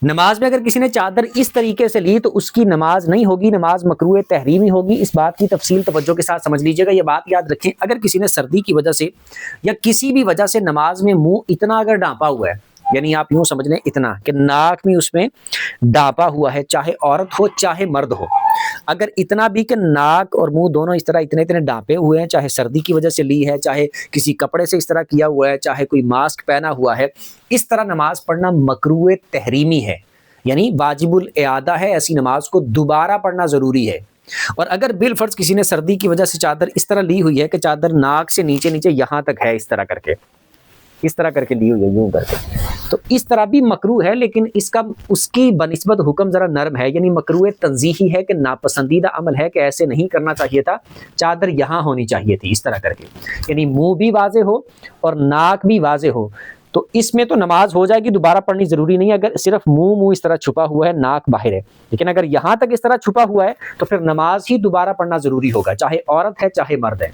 نماز میں اگر کسی نے چادر اس طریقے سے لی تو اس کی نماز نہیں ہوگی، نماز مکروہ تحریمی ہوگی۔ اس بات کی تفصیل توجہ کے ساتھ سمجھ لیجئے گا، یہ بات یاد رکھیں، اگر کسی نے سردی کی وجہ سے یا کسی بھی وجہ سے نماز میں منہ اتنا اگر ڈانپا ہوا ہے، یعنی آپ یوں سمجھ لیں اتنا کہ ناک میں اس میں ڈانپا ہوا ہے، چاہے عورت ہو چاہے مرد ہو، اگر اتنا بھی کہ ناک اور منہ دونوں اس طرح اتنے ڈانپے ہوئے ہیں، چاہے سردی کی وجہ سے لی ہے، چاہے کسی کپڑے سے اس طرح کیا ہوا ہے، چاہے کوئی ماسک پہنا ہوا ہے، اس طرح نماز پڑھنا مکروہ تحریمی ہے، یعنی واجب الاعادہ ہے، ایسی نماز کو دوبارہ پڑھنا ضروری ہے۔ اور اگر بالفرض کسی نے سردی کی وجہ سے چادر اس طرح لی ہوئی ہے کہ چادر ناک سے نیچے یہاں تک ہے، اس طرح کر کے لی ہوئی ہے، یوں کر کے، تو اس طرح بھی مکروہ ہے، لیکن اس کی بنسبت حکم ذرا نرم ہے، یعنی مکروہ تنزیہی ہے کہ ناپسندیدہ عمل ہے کہ ایسے نہیں کرنا چاہیے تھا، چادر یہاں ہونی چاہیے تھی اس طرح کر کے، یعنی منہ بھی واضح ہو اور ناک بھی واضح ہو، تو اس میں تو نماز ہو جائے گی، دوبارہ پڑھنی ضروری نہیں ہے اگر صرف منہ اس طرح چھپا ہوا ہے، ناک باہر ہے، لیکن اگر یہاں تک اس طرح چھپا ہوا ہے تو پھر نماز ہی دوبارہ پڑھنا ضروری ہوگا، چاہے عورت ہے چاہے مرد ہے۔